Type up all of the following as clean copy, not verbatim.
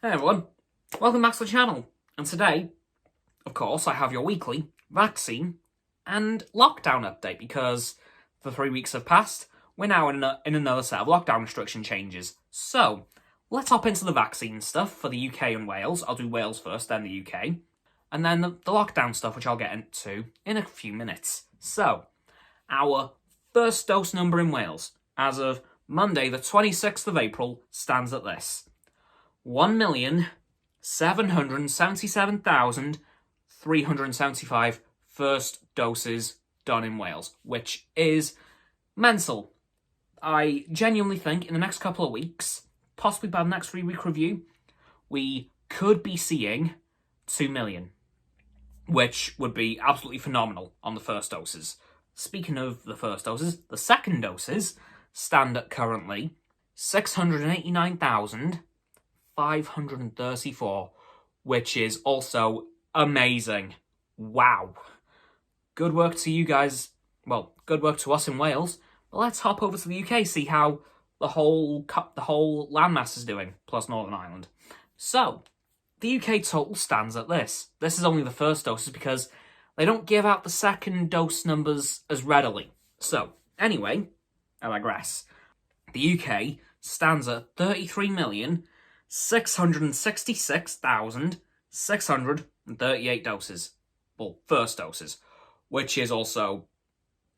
Hey everyone, welcome back to the channel. And today, of course, I have your weekly vaccine and lockdown update because the 3 weeks have passed. We're now in another set of lockdown restriction changes. So, let's hop into the vaccine stuff for the UK and Wales. I'll do Wales first, then the UK. And then the lockdown stuff, which I'll get into in a few minutes. So, our first dose number in Wales, as of Monday the 26th of April, stands at this. 1,777,375 first doses done in Wales, which is mental. I genuinely think in the next couple of weeks, possibly by the next 3-week review, we could be seeing 2 million, which would be absolutely phenomenal on the first doses. Speaking of the first doses, the second doses stand at currently 689,534, which is also amazing. Wow. Good work to you guys. Well, good work to us in Wales. But let's hop over to the UK, see how the whole landmass is doing, plus Northern Ireland. So, the UK total stands at this. This is only the first doses because they don't give out the second dose numbers as readily. So, anyway, I digress. The UK stands at 33,666,638 doses. Well, first doses, which is also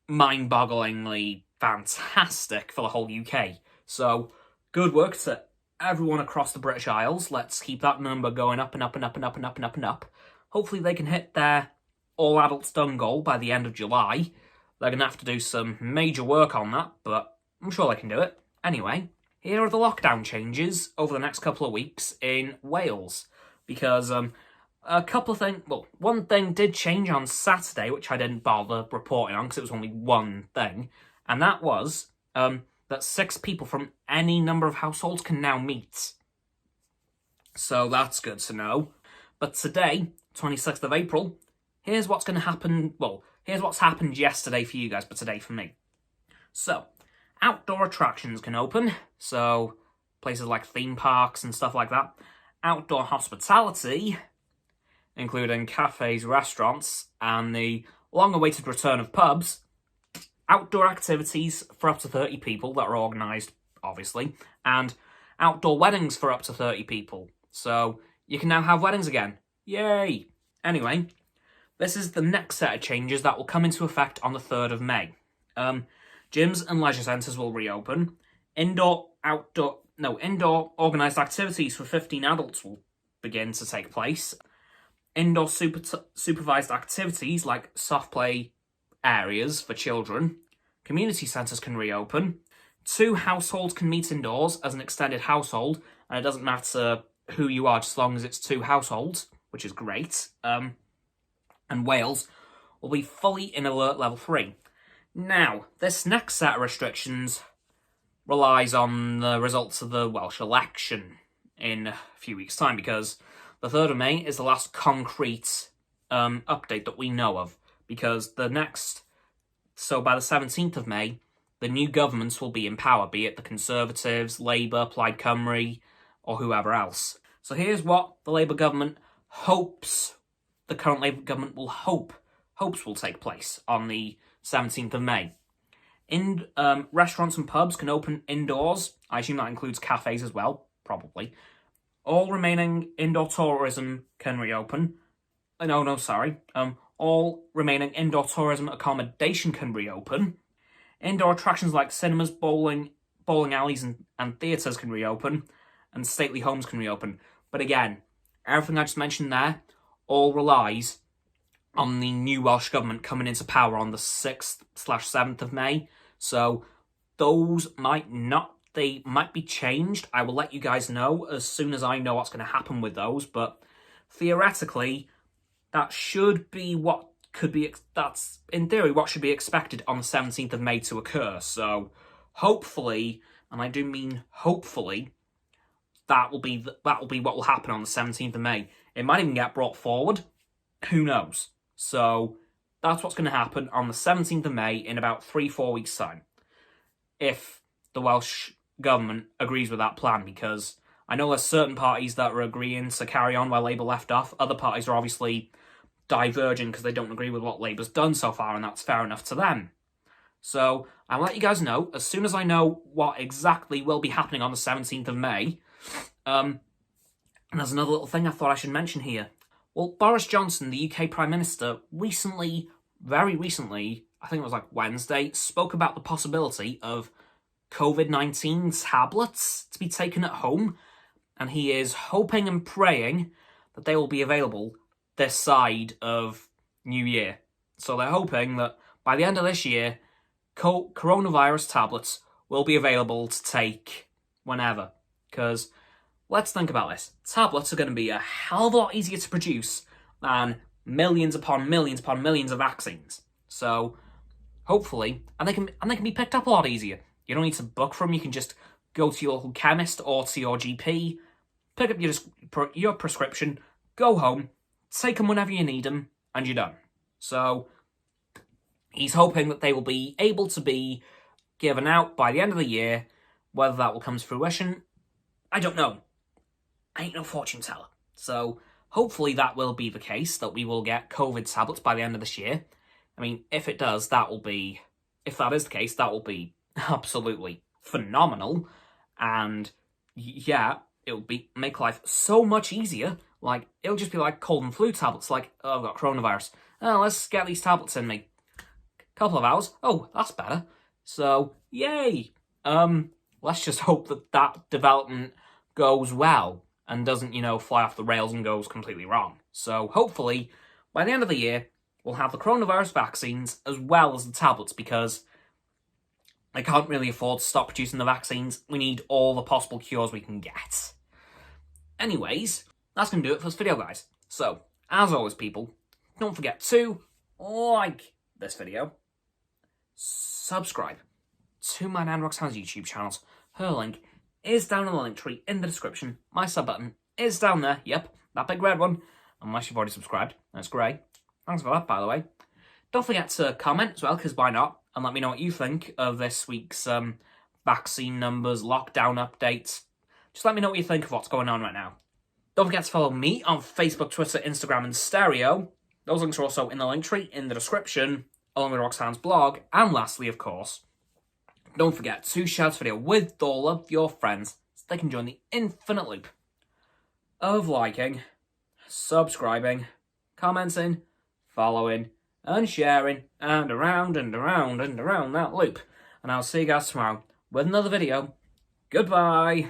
mind-bogglingly fantastic for the whole UK. So, good work to everyone across the British Isles. Let's keep that number going up and up and up and up and up and up and up. Hopefully they can hit their all-adults done goal by the end of July. They're going to have to do some major work on that, but I'm sure they can do it. Anyway, here are the lockdown changes over the next couple of weeks in Wales. Because a couple of things... Well, one thing did change on Saturday, which I didn't bother reporting on because it was only one thing. And that was that 6 people from any number of households can now meet. So that's good to know. But today, 26th of April, here's what's going to happen... Well, here's what's happened yesterday for you guys, but today for me. So, outdoor attractions can open. So, places like theme parks and stuff like that. Outdoor hospitality, including cafes, restaurants, and the long-awaited return of pubs. Outdoor activities for up to 30 people that are organised, obviously. And outdoor weddings for up to 30 people. So, you can now have weddings again. Yay! Anyway, this is the next set of changes that will come into effect on the 3rd of May. Gyms and leisure centres will reopen. Indoor organised activities for 15 adults will begin to take place. Indoor supervised activities like soft play areas for children. Community centres can reopen. 2 households can meet indoors as an extended household, and it doesn't matter who you are, just as long as it's 2 households, which is great. And Wales will be fully in alert level 3. Now, this next set of restrictions relies on the results of the Welsh election in a few weeks' time, because the 3rd of May is the last concrete update that we know of, because so by the 17th of May, the new governments will be in power, be it the Conservatives, Labour, Plaid Cymru, or whoever else. So here's what the Labour government hopes, the current Labour government hopes will take place on the 17th of May. Restaurants and pubs can open indoors. I assume that includes cafes as well, probably. All remaining indoor tourism can reopen. All remaining indoor tourism accommodation can reopen. Indoor attractions like cinemas, bowling alleys and theatres can reopen. And stately homes can reopen. But again, everything I just mentioned there all relies on the new Welsh Government coming into power on the 6th/7th of May. So those might be changed. I will let you guys know as soon as I know what's going to happen with those. But theoretically, that should be that's in theory what should be expected on the 17th of May to occur. So hopefully, and I do mean hopefully, that will be what will happen on the 17th of May. It might even get brought forward. Who knows? So that's what's going to happen on the 17th of May in about 3-4 weeks' time. If the Welsh Government agrees with that plan, because I know there's certain parties that are agreeing to carry on where Labour left off. Other parties are obviously diverging because they don't agree with what Labour's done so far, and that's fair enough to them. So I'll let you guys know as soon as I know what exactly will be happening on the 17th of May. And there's another little thing I thought I should mention here. Well, Boris Johnson, the UK Prime Minister, very recently, I think it was like Wednesday, spoke about the possibility of COVID-19 tablets to be taken at home, and he is hoping and praying that they will be available this side of New Year. So they're hoping that by the end of this year, coronavirus tablets will be available to take whenever. Because let's think about this. Tablets are going to be a hell of a lot easier to produce than millions upon millions upon millions of vaccines. So hopefully, and they can be picked up a lot easier. You don't need to book for them. You can just go to your local chemist or to your GP, pick up your prescription, go home, take them whenever you need them, and you're done. So he's hoping that they will be able to be given out by the end of the year. Whether that will come to fruition, I don't know. I ain't no fortune teller. So hopefully that will be the case, that we will get COVID tablets by the end of this year. I mean, if it does, if that is the case, that will be absolutely phenomenal. And yeah, it will make life so much easier. Like, it'll just be like cold and flu tablets, like, oh, I've got coronavirus. Oh, let's get these tablets in me. Couple of hours. Oh, that's better. So, yay. Let's just hope that development goes well and doesn't, fly off the rails and goes completely wrong. So, hopefully, by the end of the year, we'll have the coronavirus vaccines as well as the tablets, because they can't really afford to stop producing the vaccines. We need all the possible cures we can get. Anyways, that's going to do it for this video, guys. So, as always, people, don't forget to like this video, subscribe to my Nan Roxanne's YouTube channels. Her link is down in the link tree in the description. My sub button is down there. Yep, that big red one. Unless you've already subscribed. That's great. Thanks for that, by the way. Don't forget to comment as well, because why not? And let me know what you think of this week's vaccine numbers, lockdown updates. Just let me know what you think of what's going on right now. Don't forget to follow me on Facebook, Twitter, Instagram, and Stereo. Those links are also in the link tree in the description, along with Roxanne's blog. And lastly, of course, don't forget to share this video with all of your friends so they can join the infinite loop of liking, subscribing, commenting, following, and sharing, and around and around and around that loop. And I'll see you guys tomorrow with another video. Goodbye!